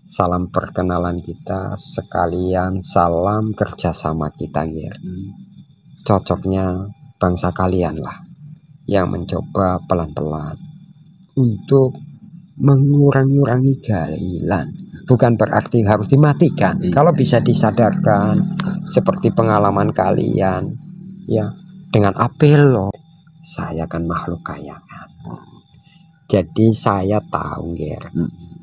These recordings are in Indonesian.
salam perkenalan kita, sekalian salam kerjasama kita ya. Cocoknya bangsa kalian lah yang mencoba pelan-pelan untuk mengurangi gailan. Bukan berarti harus dimatikan. Kalau bisa disadarkan seperti pengalaman kalian ya, dengan apel loh, saya kan makhluk kayangan. Jadi saya tahu ya,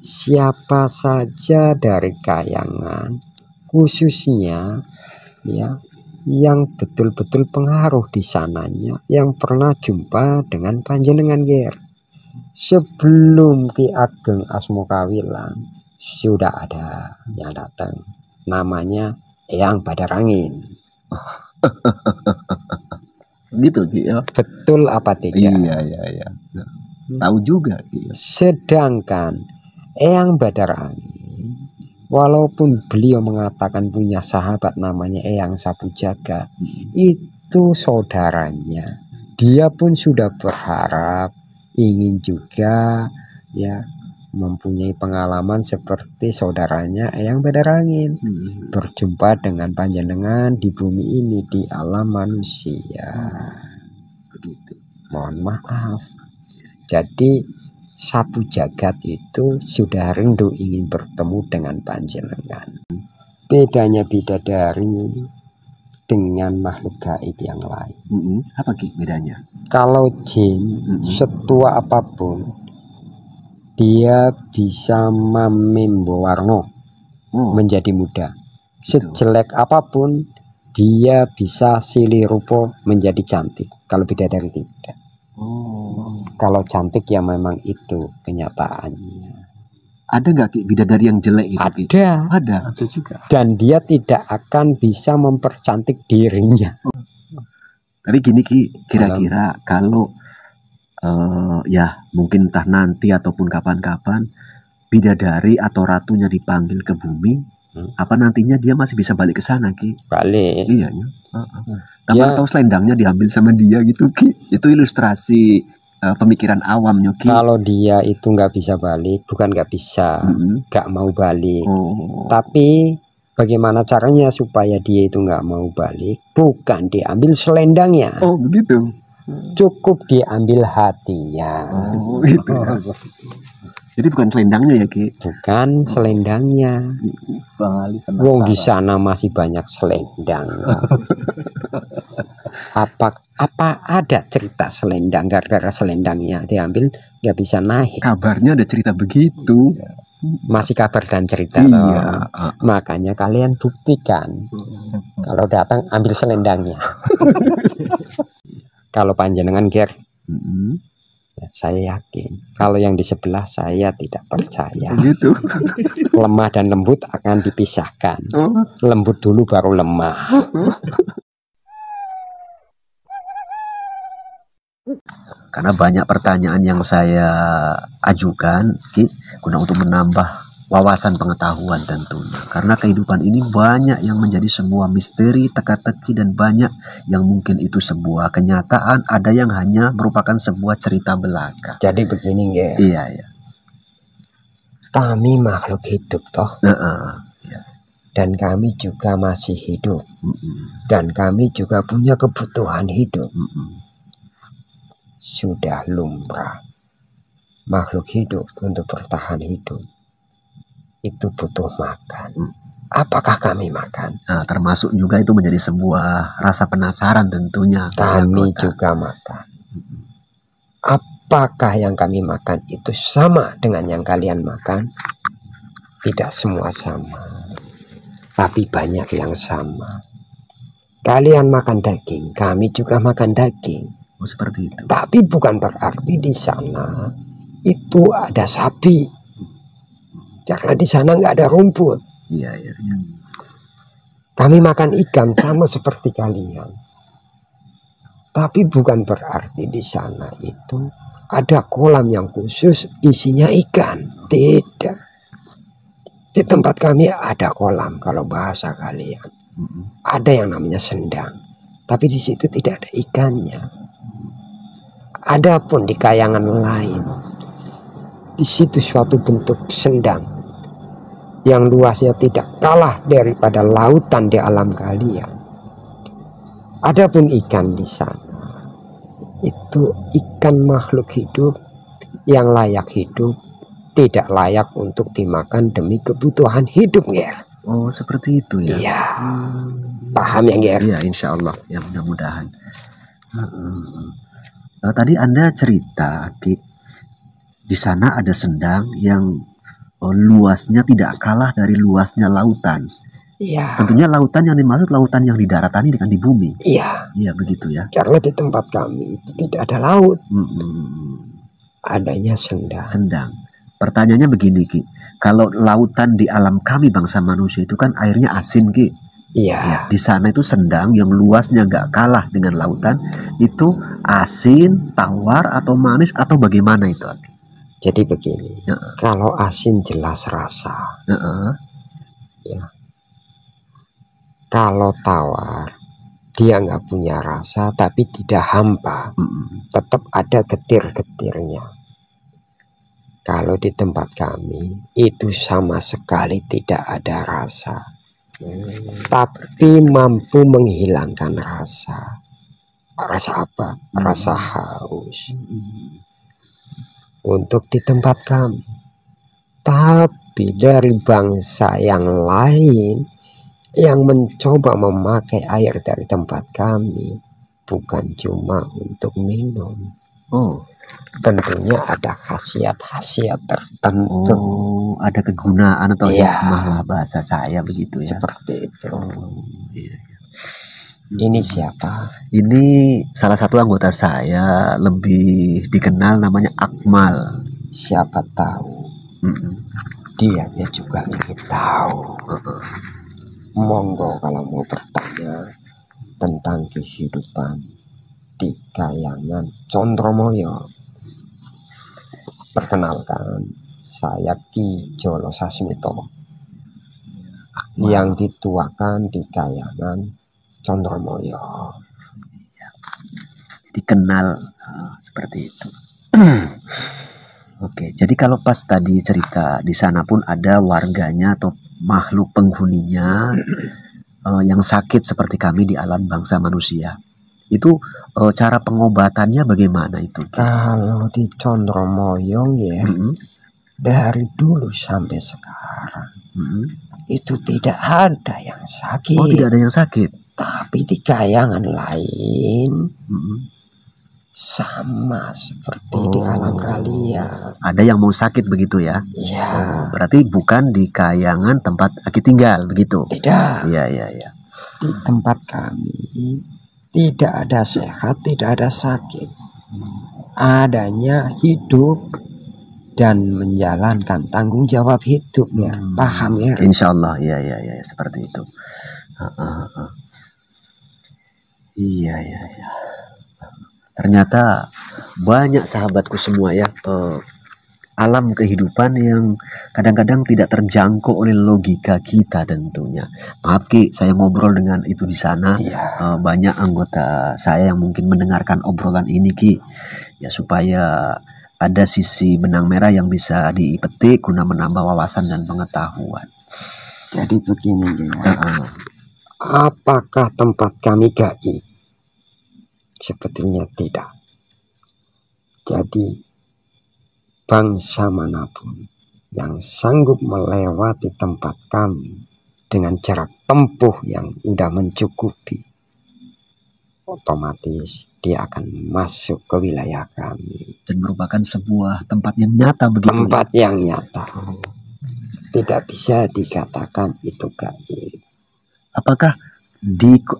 siapa saja dari kayangan, khususnya ya yang betul-betul pengaruh di sananya, yang pernah jumpa dengan panjenengan ger. Sebelum Ki Ageng Asmokawilan sudah ada yang datang, namanya Eyang Badarangin. Gitu Ki ya. Betul apa tidak? Iya. Tahu juga Ki. Sedangkan Eyang Badarangin, walaupun beliau mengatakan punya sahabat namanya Eyang Sapu Jagat, itu saudaranya. Dia pun sudah berharap ingin juga ya mempunyai pengalaman seperti saudaranya Eyang Badarangin, berjumpa dengan panjenengan di bumi ini, di alam manusia. Begitu. Mohon maaf. Jadi Sapu Jagat itu sudah rindu ingin bertemu dengan panjenengan. Bedanya bidadari dengan makhluk gaib yang lain. Apa Ki bedanya? Kalau jin setua apapun, dia bisa membawarno menjadi muda. Sejelek apapun, dia bisa silih rupa menjadi cantik. Kalau bidadari tidak. Kalau cantik ya memang itu kenyataannya. Ada nggak Ki bidadari yang jelek gitu? Ada juga. Dan dia tidak akan bisa mempercantik dirinya. Tapi gini Ki, kira-kira kalau ya mungkin entah nanti ataupun kapan-kapan bidadari atau ratunya dipanggil ke bumi, apa nantinya dia masih bisa balik ke sana Ki? Balik. Iya ya. Kapan tahu selendangnya diambil sama dia gitu Ki? Itu ilustrasi pemikiran awamnya Ki. Kalau dia itu nggak bisa balik, bukan nggak bisa, nggak mau balik. Tapi bagaimana caranya supaya dia itu nggak mau balik? Bukan diambil selendangnya. Oh begitu. Cukup diambil hatinya. Gitu ya. Jadi bukan selendangnya ya Ki? Bukan selendangnya. Wong di sana masih banyak selendang. Apa ada cerita selendang gara-gara selendangnya diambil nggak bisa naik? Kabarnya ada cerita begitu. Masih kabar dan cerita. Iya. Makanya kalian buktikan. Kalau datang ambil selendangnya. Kalau panjenengan ger, saya yakin. Kalau yang di sebelah saya tidak percaya. Gitu. Lemah dan lembut akan dipisahkan. Lembut dulu baru lemah. Karena banyak pertanyaan yang saya ajukan Ki, guna untuk menambah wawasan pengetahuan tentunya. Karena kehidupan ini banyak yang menjadi sebuah misteri, teka-teki, dan banyak yang mungkin itu sebuah kenyataan, ada yang hanya merupakan sebuah cerita belaka. Jadi begini ya. Iya. Kami makhluk hidup toh. Iya. Dan kami juga masih hidup. Dan kami juga punya kebutuhan hidup. Sudah lumrah makhluk hidup untuk bertahan hidup itu butuh makan. Apakah kami makan? Nah, termasuk juga itu menjadi sebuah rasa penasaran tentunya. Kami juga makan. Apakah yang kami makan itu sama dengan yang kalian makan? Tidak semua sama, tapi banyak yang sama. Kalian makan daging, kami juga makan daging. Oh, seperti itu. Tapi bukan berarti di sana itu ada sapi. Karena di sana nggak ada rumput. Iya. Kami makan ikan sama seperti kalian. Tapi bukan berarti di sana itu ada kolam yang khusus isinya ikan. Tidak. Di tempat kami ada kolam kalau bahasa kalian. Ada yang namanya sendang. Tapi di situ tidak ada ikannya. Adapun di kayangan lain, di situ suatu bentuk sendang. yang luasnya tidak kalah daripada lautan di alam kalian. Adapun ikan di sana, itu ikan makhluk hidup yang layak hidup, tidak layak untuk dimakan demi kebutuhan hidup, Ger. Oh, seperti itu ya. Iya. Paham ya, Ger? Iya, insya Allah ya, mudah-mudahan. Tadi Anda cerita, Ki, di sana ada sendang yang luasnya tidak kalah dari luasnya lautan. Iya. Tentunya lautan yang dimaksud lautan yang di daratan ini kan, di bumi. Iya. Iya, begitu ya. Karena di tempat kami itu tidak ada laut. Adanya sendang. Sendang. Pertanyaannya begini, Ki. Kalau lautan di alam kami bangsa manusia itu kan airnya asin, Ki. Iya. Ya, di sana itu sendang yang luasnya nggak kalah dengan lautan, itu asin, tawar, atau manis, atau bagaimana itu? Jadi begini, kalau asin jelas rasa, ya. Kalau tawar dia nggak punya rasa tapi tidak hampa, tetap ada getir-getirnya. Kalau di tempat kami itu sama sekali tidak ada rasa, tapi mampu menghilangkan rasa. Rasa apa? Rasa haus. Untuk di tempat kami. Tapi dari bangsa yang lain yang mencoba memakai air dari tempat kami bukan cuma untuk minum. Tentunya ada khasiat-khasiat tertentu. Ada kegunaan atau hikmah lah bahasa saya begitu ya. Seperti itu. Ini siapa? Ini salah satu anggota saya, lebih dikenal namanya Akmal. Siapa tahu dia juga ingin tahu. Monggo kalau mau bertanya tentang kehidupan di Kayangan Condromoyo. Perkenalkan, saya Ki Jolo Sasmito yang dituakan di Kayangan Condromoyo. Dikenal seperti itu. Oke, jadi kalau pas tadi cerita di sana pun ada warganya atau makhluk penghuninya yang sakit seperti kami di alam bangsa manusia. Itu cara pengobatannya bagaimana itu? Kalau di Condromoyo ya, dari dulu sampai sekarang itu tidak ada yang sakit. Oh, tidak ada yang sakit. Tapi di Kayangan lain sama seperti di alam kalian. Ada yang mau sakit begitu ya? Iya. Berarti bukan di Kayangan tempat Aki tinggal begitu? Tidak. Iya. Di tempat kami tidak ada sehat, tidak ada sakit. Adanya hidup dan menjalankan tanggung jawab hidupnya. Paham ya? Insya Allah, ya, seperti itu. Iya. Ternyata banyak sahabatku semua ya, alam kehidupan yang kadang-kadang tidak terjangkau oleh logika kita tentunya. Maaf Ki, saya ngobrol dengan itu di sana. Banyak anggota saya yang mungkin mendengarkan obrolan ini Ki, ya supaya ada sisi benang merah yang bisa dipetik guna menambah wawasan dan pengetahuan. Jadi begini ya. Apakah tempat kami gaib? Sebetulnya tidak. Jadi bangsa manapun yang sanggup melewati tempat kami dengan jarak tempuh yang sudah mencukupi, otomatis dia akan masuk ke wilayah kami. Dan merupakan sebuah tempat yang nyata begitu. Tempat yang nyata. Tidak bisa dikatakan itu gaib. Apakah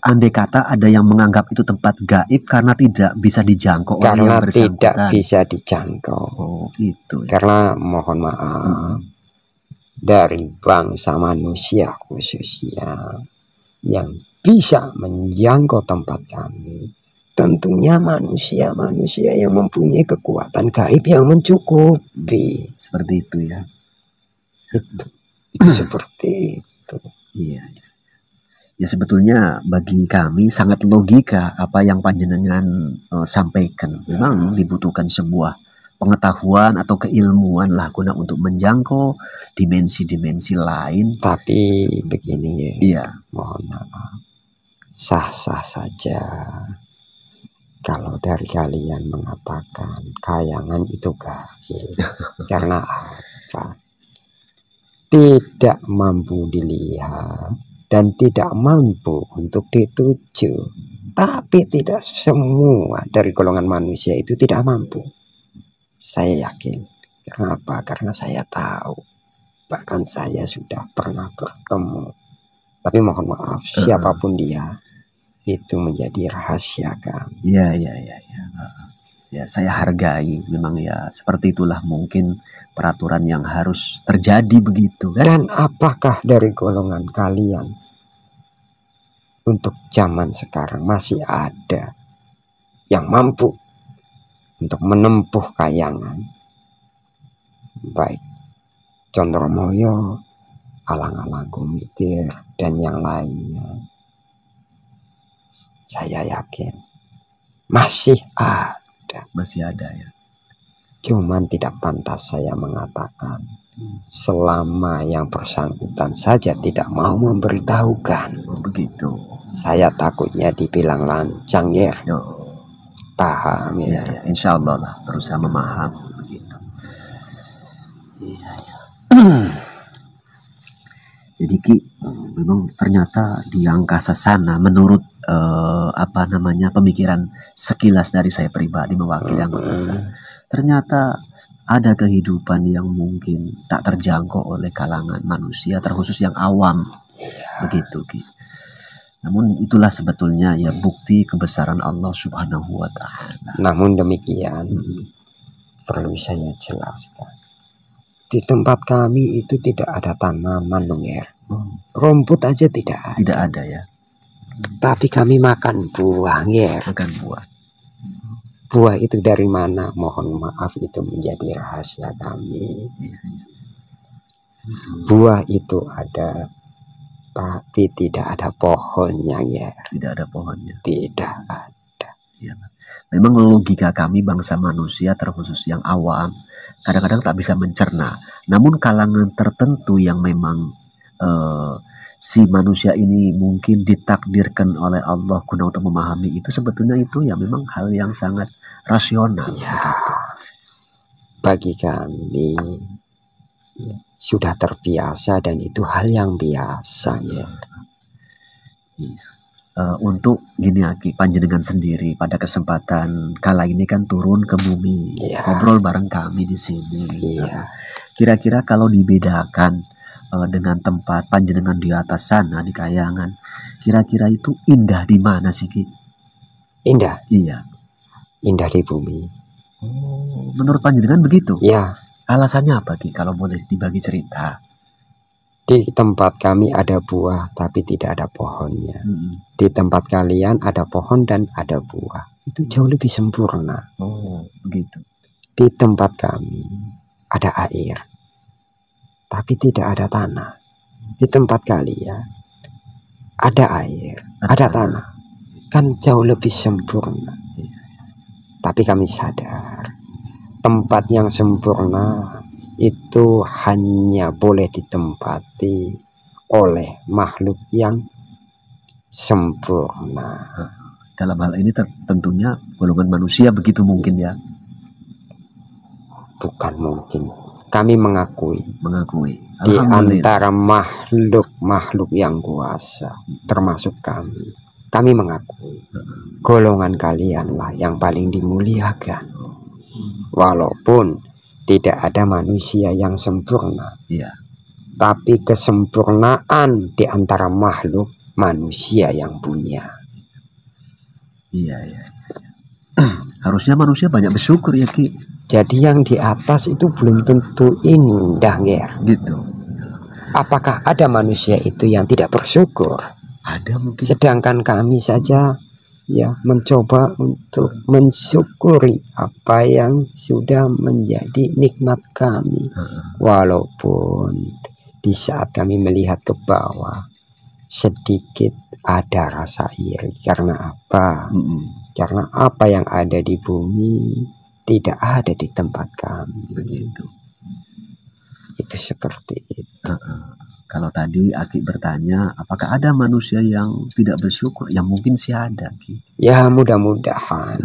andai kata ada yang menganggap itu tempat gaib karena tidak bisa dijangkau oleh yang bersangkutan? Tidak bisa dijangkau. Gitu ya. Karena mohon maaf, dari bangsa manusia khususnya yang bisa menjangkau tempat kami, tentunya manusia yang mempunyai kekuatan gaib yang mencukupi. Seperti itu ya. Itu seperti itu. Iya. Ya sebetulnya bagi kami sangat logika apa yang panjenengan sampaikan. Memang dibutuhkan sebuah pengetahuan atau keilmuan lah guna untuk menjangkau dimensi-dimensi lain. Tapi begini ya, Iya, mohon maaf, sah-sah saja kalau dari kalian mengatakan kayangan itu gaib. Karena apa? Tidak mampu dilihat dan tidak mampu untuk dituju. Tapi tidak semua dari golongan manusia itu tidak mampu. Saya yakin. Kenapa? Karena saya tahu. Bahkan saya sudah pernah bertemu. Tapi mohon maaf, siapapun dia, itu menjadi rahasia kami. Iya. Ya, saya hargai. Memang ya seperti itulah mungkin peraturan yang harus terjadi begitu kan. Dan apakah dari golongan kalian untuk zaman sekarang masih ada yang mampu untuk menempuh kayangan? Baik Condromoyo, Alang-alang Gumitir, dan yang lainnya. Saya yakin masih ada. Masih ada ya. Cuman tidak pantas saya mengatakan selama yang bersangkutan saja tidak mau memberitahukan. Oh, begitu. Saya takutnya dibilang lancang ya. Oh, Paham ya. ya. Insya Allah lah berusaha memahami begitu. Iya. Jadi Ki, memang ternyata di angkasa sana menurut pemikiran sekilas dari saya pribadi mewakili angkasa, ternyata ada kehidupan yang mungkin tak terjangkau oleh kalangan manusia, terkhusus yang awam. Begitu Ki. Namun itulah sebetulnya ya bukti kebesaran Allah Subhanahu wa Ta'ala. Namun demikian, perlu saya jelaskan. Di tempat kami itu tidak ada tanaman, Nunger. Rumput aja tidak ada. Tidak ada ya. Tapi kami makan buah, Nger. Makan buah. Buah itu dari mana? Mohon maaf, itu menjadi rahasia kami. Buah itu ada, tapi tidak ada pohonnya, ya. Tidak ada pohonnya. Tidak ada. Ya. Memang logika kami bangsa manusia terkhusus yang awam kadang-kadang tak bisa mencerna. Namun kalangan tertentu yang memang si manusia ini mungkin ditakdirkan oleh Allah guna untuk memahami itu, sebetulnya itu ya memang hal yang sangat rasional. Ya, gitu. Bagi kami ya, sudah terbiasa dan itu hal yang biasa ya. Untuk gini Aki, panjenengan sendiri pada kesempatan kala ini kan turun ke bumi, ngobrol bareng kami di sini. Kira-kira kalau dibedakan dengan tempat panjenengan di atas sana di Kayangan, kira-kira itu indah di mana sih Ki? Indah? Iya. Indah di bumi. Oh, menurut panjenengan begitu? Ya. Alasannya apa Ki? Kalau boleh dibagi cerita. Di tempat kami ada buah tapi tidak ada pohonnya. Di tempat kalian ada pohon dan ada buah. Itu jauh lebih sempurna. Oh, begitu. Di tempat kami ada air tapi tidak ada tanah. Di tempat kalian ada air, ada tanah. Kan jauh lebih sempurna. Tapi kami sadar tempat yang sempurna itu hanya boleh ditempati oleh makhluk yang sempurna. Dalam hal ini tentunya golongan manusia begitu mungkin ya? Bukan mungkin. Kami mengakui di antara makhluk-makhluk yang kuasa, termasuk kami mengakui golongan kalianlah yang paling dimuliakan. Walaupun tidak ada manusia yang sempurna, tapi kesempurnaan di antara makhluk manusia yang punya. Iya. Harusnya manusia banyak bersyukur ya Ki. Jadi yang di atas itu belum tentu indah, Ger. Gitu. Apakah ada manusia itu yang tidak bersyukur? Ada mungkin. Sedangkan kami saja ya mencoba untuk mensyukuri apa yang sudah menjadi nikmat kami. Walaupun di saat kami melihat ke bawah sedikit ada rasa iri. Karena apa? Karena apa yang ada di bumi tidak ada di tempat kami. Begitu. Itu seperti itu. Kalau tadi Aki bertanya, apakah ada manusia yang tidak bersyukur? Ya mungkin sih ada, Ki. Ya mudah-mudahan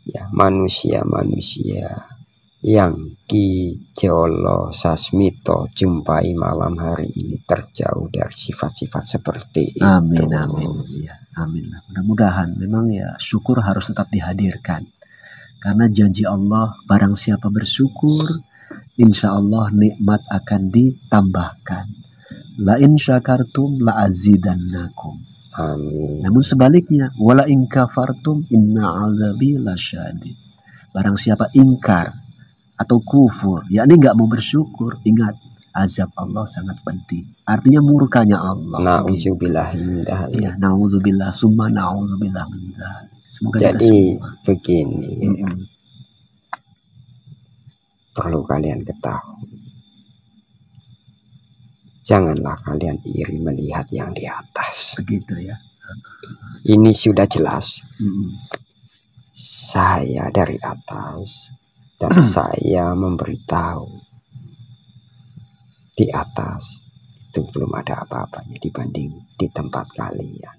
ya manusia-manusia yang Ki Jolo Sasmito jumpai malam hari ini terjauh dari sifat-sifat seperti itu. Amin, amin. Ya, amin. Mudah-mudahan memang ya syukur harus tetap dihadirkan. Karena janji Allah, barang siapa bersyukur, insya Allah nikmat akan ditambahkan. La in syakartum la azidannakum. Amin. Namun sebaliknya, wala in kafartum inna azabi lasyadid. Barang siapa ingkar atau kufur, yakni nggak mau bersyukur, ingat azab Allah sangat pedih. Artinya murkanya Allah. Na'udzubillah min dzalik. Ya, na'udzubillah summa na'udzubillah min dzalik. Semoga jadi begini ya. Perlu kalian ketahui, janganlah kalian iri melihat yang di atas. Begitu ya. Ini sudah jelas. Saya dari atas dan saya memberitahu di atas itu belum ada apa-apanya dibanding di tempat kalian.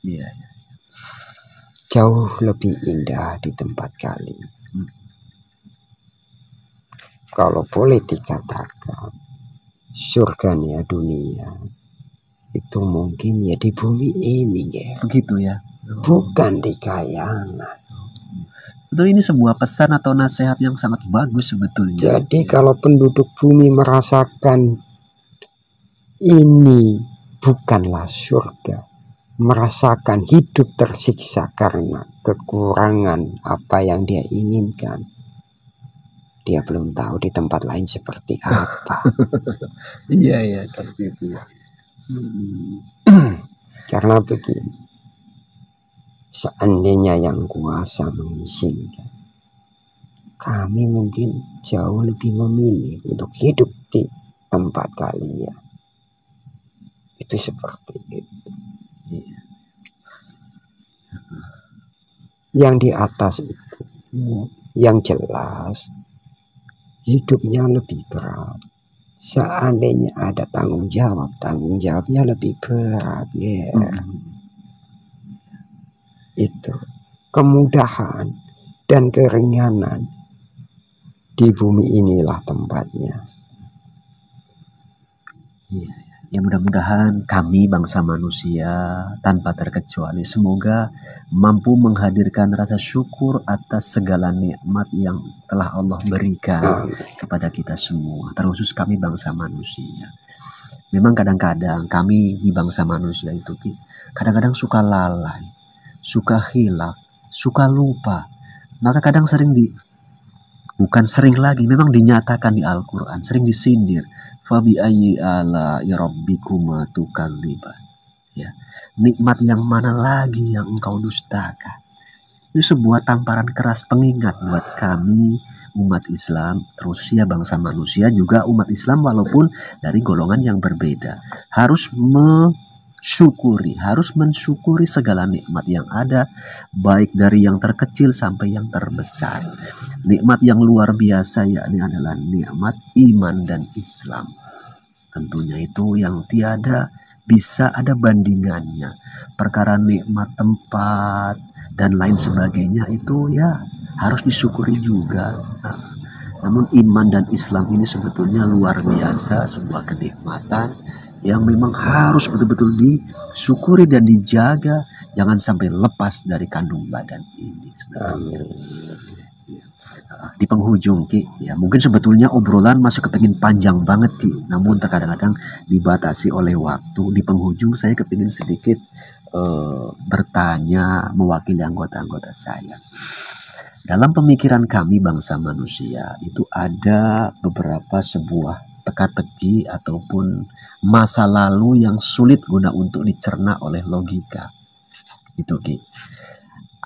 Iya. Jauh lebih indah di tempat kalian. Kalau boleh dikatakan surganya dunia itu mungkin ya di bumi ini ya. Begitu ya. Bukan di kayangan. Betul, ini sebuah pesan atau nasihat yang sangat bagus sebetulnya. Jadi kalau penduduk bumi merasakan ini bukanlah surga, merasakan hidup tersiksa karena kekurangan apa yang dia inginkan, dia belum tahu di tempat lain seperti apa. Iya seperti itu ya. Karena begini, seandainya yang kuasa mengizinkan, kami mungkin jauh lebih memilih untuk hidup di tempat kalian. Itu seperti itu. Yang di atas itu, yang jelas hidupnya lebih berat. Seandainya ada tanggung jawabnya lebih berat ya. Itu kemudahan dan keringanan di bumi inilah tempatnya. Ya mudah-mudahan kami bangsa manusia tanpa terkecuali semoga mampu menghadirkan rasa syukur atas segala nikmat yang telah Allah berikan kepada kita semua, terkhusus kami bangsa manusia. Memang kadang-kadang kami di bangsa manusia itu kadang-kadang suka lalai, suka hilaf, suka lupa. Maka kadang bukan sering lagi, memang dinyatakan di Al-Quran, sering disindir. Fabi ayyi ala'i rabbikuma tukadziban. Ya, nikmat yang mana lagi yang engkau dustakan? Ini sebuah tamparan keras pengingat buat kami umat Islam, terus ya bangsa manusia juga umat Islam walaupun dari golongan yang berbeda, harus mensyukuri segala nikmat yang ada, baik dari yang terkecil sampai yang terbesar. Nikmat yang luar biasa yakni adalah nikmat iman dan Islam. Tentunya itu yang tiada bisa ada bandingannya. Perkara nikmat tempat dan lain sebagainya itu ya harus disyukuri juga. Namun iman dan Islam ini sebetulnya luar biasa, sebuah kenikmatan yang memang harus betul-betul disyukuri dan dijaga, jangan sampai lepas dari kandung badan ini sebetulnya. Di penghujung Ki, ya mungkin sebetulnya obrolan masih kepingin panjang banget Ki, namun terkadang-kadang dibatasi oleh waktu. Di penghujung saya kepingin sedikit bertanya mewakili anggota-anggota saya. Dalam pemikiran kami bangsa manusia itu ada beberapa sebuah teka-teki ataupun masa lalu yang sulit guna untuk dicerna oleh logika. Itu Ki.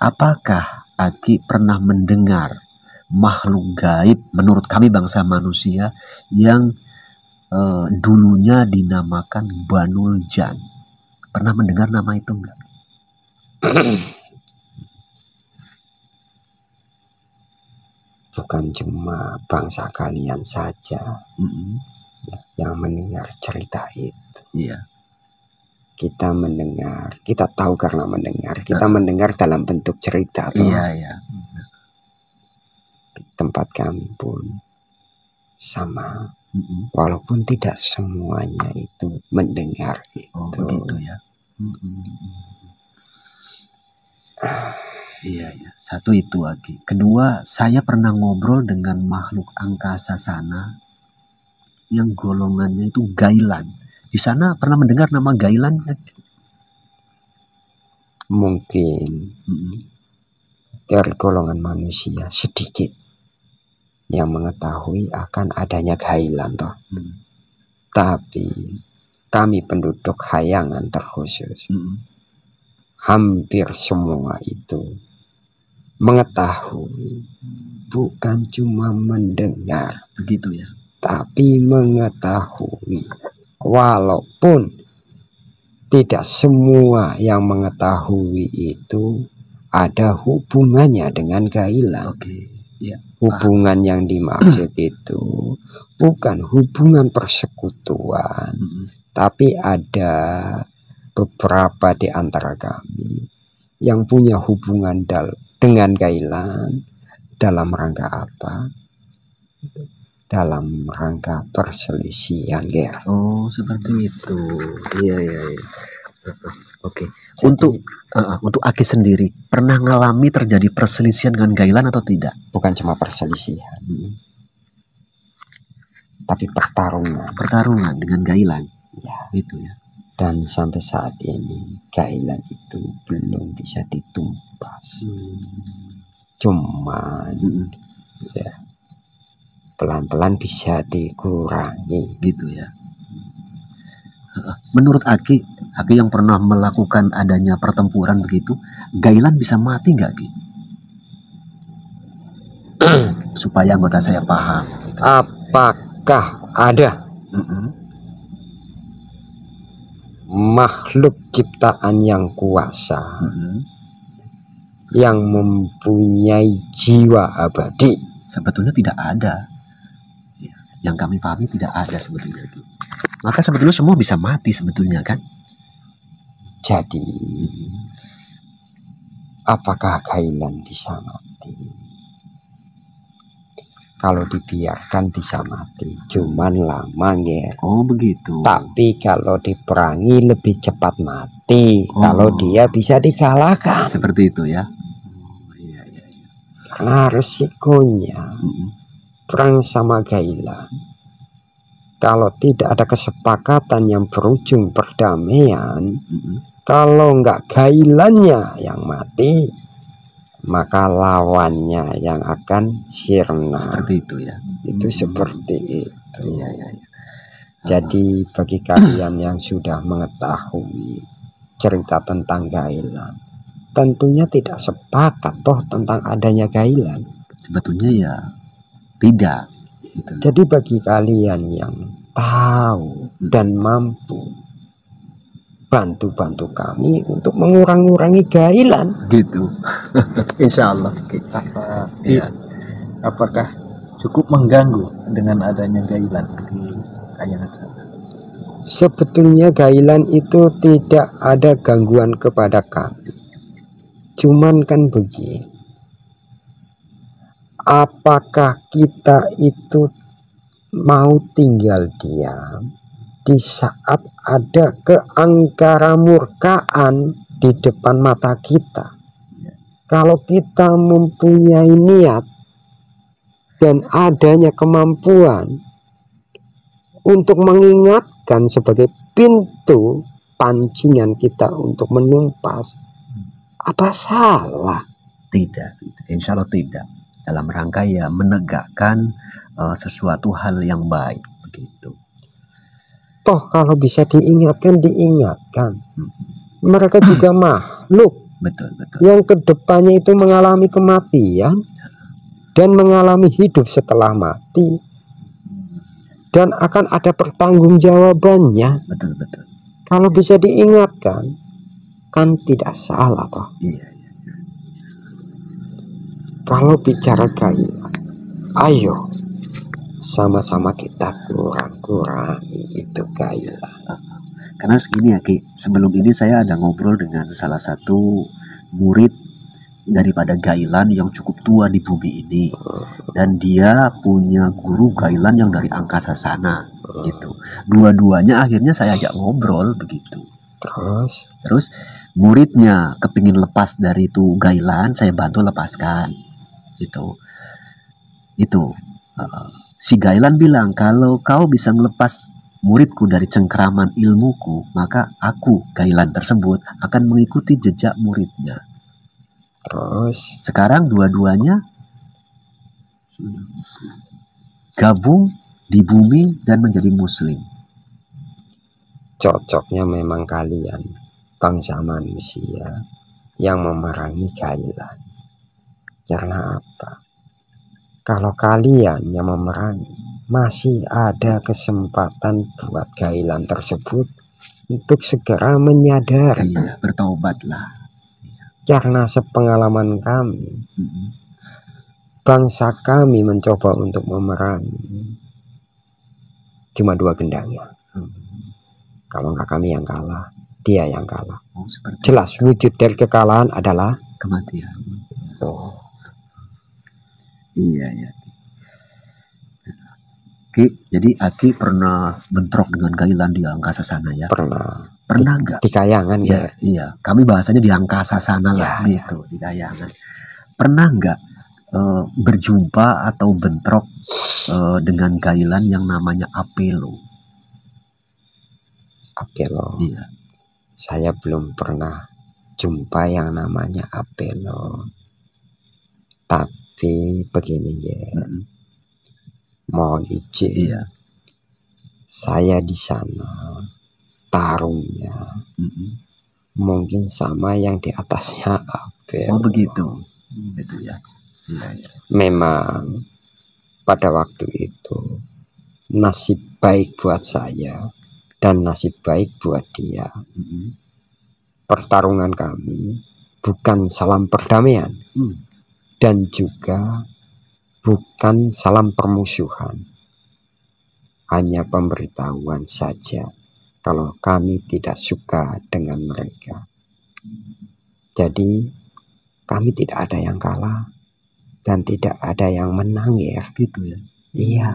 Apakah Aki pernah mendengar makhluk gaib menurut kami bangsa manusia yang dulunya dinamakan Banul Jan? Pernah mendengar nama itu enggak? bukan cuma bangsa kalian saja yang mendengar cerita itu. Iya. Kita mendengar, kita tahu karena mendengar, kita mendengar dalam bentuk cerita. Iya. Tempat kami pun sama, walaupun tidak semuanya itu mendengar itu. Oh, begitu ya. Iya. Satu itu lagi. Kedua, saya pernah ngobrol dengan makhluk angkasa sana yang golongannya itu Gailan. Di sana pernah mendengar nama Gailan? Mungkin dari golongan manusia sedikit yang mengetahui akan adanya Gailan toh. Tapi kami penduduk Hayangan terkhusus, hampir semua itu mengetahui, bukan cuma mendengar, begitu ya, tapi mengetahui. Walaupun tidak semua yang mengetahui itu ada hubungannya dengan Gailan. Ya. Hubungan yang dimaksud itu bukan hubungan persekutuan, tapi ada beberapa di antara kami yang punya hubungan dengan Gailan. Dalam rangka apa? Dalam rangka perselisihan, Ger. Oh, seperti itu. Iya. Oke. Untuk Aki sendiri pernah ngalami terjadi perselisihan dengan Gailan atau tidak? Bukan cuma perselisihan, tapi pertarungan. Pertarungan dengan Gailan. Ya, itu ya. Dan sampai saat ini Gailan itu belum bisa ditumpas. Cuman ya, pelan-pelan bisa dikurangi gitu ya. Menurut Aki yang pernah melakukan adanya pertempuran begitu, Gailan bisa mati nggak, Ki? Supaya anggota saya paham. Gitu. Apakah ada makhluk ciptaan yang kuasa yang mempunyai jiwa abadi? Sebetulnya tidak ada. Yang kami pahami tidak ada sebetulnya. Maka sebetulnya semua bisa mati sebetulnya kan? Jadi apakah Gailan bisa mati? Kalau dibiarkan bisa mati, cuman lama ya. Oh begitu. Tapi kalau diperangi lebih cepat mati. Kalau dia bisa dikalahkan. Seperti itu ya. Iya. Karena resikonya perang sama Gailan, kalau tidak ada kesepakatan yang berujung perdamaian, kalau nggak Gailannya yang mati, maka lawannya yang akan sirna. Seperti itu ya. Itu seperti itu. Iya. Jadi bagi kalian yang sudah mengetahui cerita tentang Gailan, tentunya tidak sepakat toh tentang adanya Gailan. Sebetulnya ya tidak. Gitu. Jadi bagi kalian yang tahu dan mampu, bantu kami untuk mengurangi Gailan. Gitu. Insya Allah. Apakah cukup mengganggu dengan adanya Gailan di Hayangan sana? Sebetulnya Gailan itu tidak ada gangguan kepada kami. Cuman kan begini, apakah kita itu mau tinggal diam di saat ada keangkaramurkaan di depan mata kita? Kalau kita mempunyai niat dan adanya kemampuan untuk mengingatkan sebagai pintu pancingan kita untuk menumpas, apa salah? Tidak, insya Allah tidak. Dalam rangka ya menegakkan sesuatu hal yang baik begitu. Toh kalau bisa diingatkan. Mereka juga makhluk. Betul. Yang kedepannya itu mengalami kematian dan mengalami hidup setelah mati, dan akan ada pertanggungjawabannya. Betul. Kalau bisa diingatkan, kan tidak salah toh. Iya. Kalau bicara Gailan, Ayo sama-sama kita kurang-kurangi itu gailan. Karena segini ya Ki, sebelum ini saya ada ngobrol dengan salah satu murid daripada Gailan yang cukup tua di bumi ini, dan dia punya guru Gailan yang dari angkasa sana gitu. Dua-duanya akhirnya saya ajak ngobrol begitu. Terus muridnya kepingin lepas dari itu Gailan, saya bantu lepaskan gitu. Itu si Gailan bilang, kalau kau bisa melepas muridku dari cengkeraman ilmuku, maka aku, Gailan tersebut, akan mengikuti jejak muridnya. Terus sekarang dua-duanya gabung di bumi dan menjadi muslim. Cocoknya memang kalian bangsa manusia yang memerangi Gailan. Karena apa? Kalau kalian yang memerangi, masih ada kesempatan buat Gailan tersebut untuk segera menyadari. Iya, bertaubatlah. Karena sepengalaman kami, bangsa kami mencoba untuk memerangi cuma 2 gendangnya. Kalau nggak kami yang kalah, dia yang kalah. Jelas wujud dari kekalahan adalah kematian. Iya ya. Ki, jadi Aki pernah bentrok dengan Gailan di angkasa sana ya? Pernah nggak? Di Kayangan ya? Iya, kami bahasanya di angkasa sana lah gitu, di Kayangan. Pernah nggak berjumpa atau bentrok dengan Gailan yang namanya Apelo? Apelo? Iya. Saya belum pernah jumpa yang namanya Apelo. Tapi begini ya. Mohon izin, saya di sana tarungnya mungkin sama yang di atasnya Apel. Oh begitu, gitu ya. Memang pada waktu itu nasib baik buat saya dan nasib baik buat dia. Pertarungan kami bukan salam perdamaian dan juga bukan salam permusuhan, hanya pemberitahuan saja kalau kami tidak suka dengan mereka. Jadi kami tidak ada yang kalah dan tidak ada yang menang ya, gitu ya. Iya.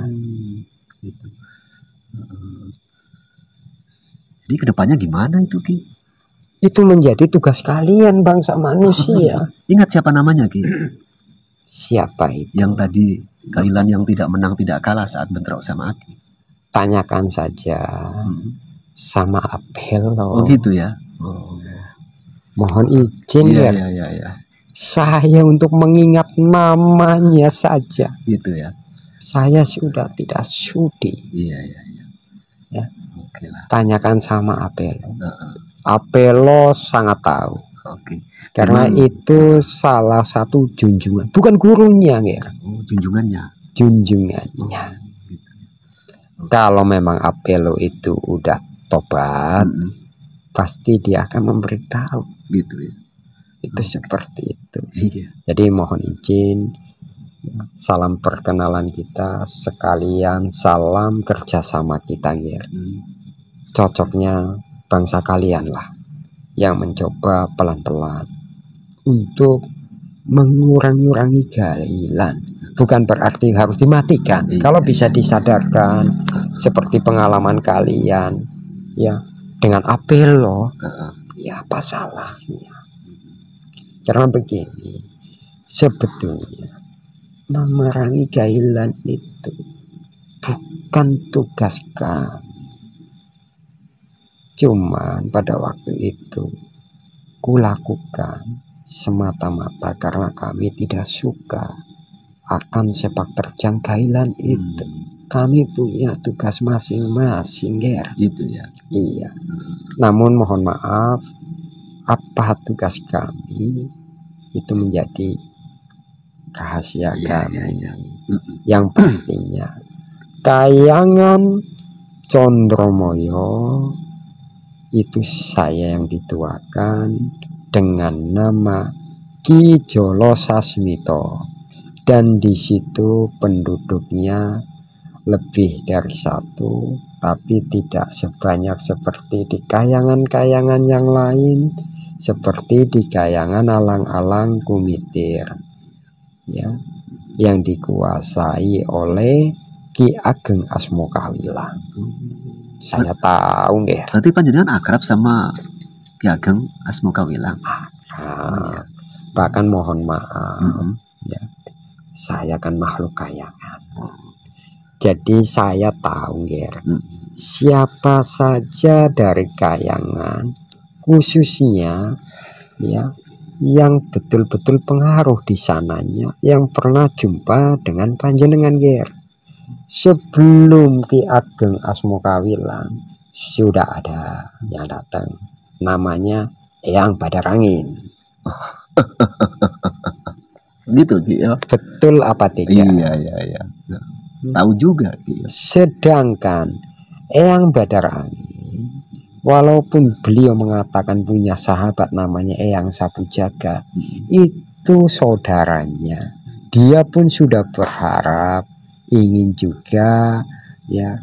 Gitu. Jadi kedepannya gimana itu Ki? Itu menjadi tugas kalian bangsa manusia. Ingat siapa namanya Ki? Siapa itu? Yang tadi Gailan yang tidak menang tidak kalah saat bentrok sama Aki. Tanyakan saja sama Apel loh. Oh gitu ya. Mohon izin ya. Saya untuk mengingat namanya saja. Gitu ya. Saya sudah tidak sudi. Iya. Ya. Oke lah. Tanyakan sama Apelo. Apelo sangat tahu. Oke. Karena itu salah satu junjungan, bukan gurunya ya. Oh, junjungannya. Kalau memang Apelo itu udah tobat, pasti dia akan memberitahu. Gitu ya. Itu seperti itu. Iya. Jadi mohon izin, salam perkenalan kita sekalian, salam kerjasama kita ya. Cocoknya bangsa kalian lah yang mencoba pelan-pelan untuk mengurangi Gailan. Bukan berarti harus dimatikan. Kalau bisa disadarkan seperti pengalaman kalian ya dengan Apelo, ya apa salahnya? Karena begini, sebetulnya memerangi Gailan itu bukan tugas kami. Cuman pada waktu itu kulakukan semata-mata karena kami tidak suka akan sepak terjang Gailan itu. Kami punya tugas masing-masing ya. Gitu ya. Iya. Namun mohon maaf, apa tugas kami itu menjadi rahasia kami. Yang pastinya Kayangan Condromoyo itu saya yang dituakan dengan nama Ki Jolo Sasmito. dan di situ penduduknya lebih dari satu, tapi tidak sebanyak seperti di kayangan-kayangan yang lain, seperti di kayangan alang-alang Kumitir, ya, yang dikuasai oleh Ki Ageng Asmokawilang. Saya tahu nggih. Berarti panjenengan akrab sama Ki Ageng Asmokawilang. Nah, bahkan mohon maaf, ya, saya kan makhluk kayangan. Jadi saya tahu ya, siapa saja dari kayangan, khususnya ya yang betul-betul pengaruh di sananya, yang pernah jumpa dengan panjenengan ger. Sebelum Ki Ageng Asmokawilang sudah ada yang datang, namanya Eyang Badarangin. Gitu Ki ya. Betul apa tidak? Iya. Tahu juga Ki. Sedangkan Eyang Badarangin, walaupun beliau mengatakan punya sahabat namanya Eyang Sapu Jagat, itu saudaranya. Dia pun sudah berharap ingin juga ya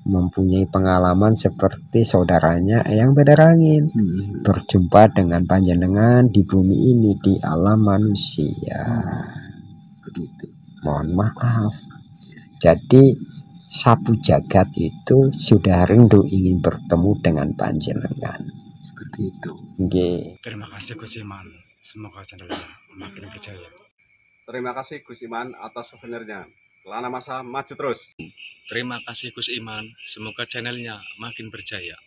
mempunyai pengalaman seperti saudaranya Eyang Badarangin, berjumpa dengan panjenengan di bumi ini, di alam manusia. Begitu. Mohon maaf. Jadi Sapu Jagat itu sudah rindu ingin bertemu dengan panjenengan. Seperti itu. Nggih. Terima kasih Gus Iman. Semoga channelnya makin berjaya. Terima kasih Gus Iman atas souvenirnya. Kelana masa maju terus. Terima kasih Gus Iman. Semoga channelnya makin berjaya.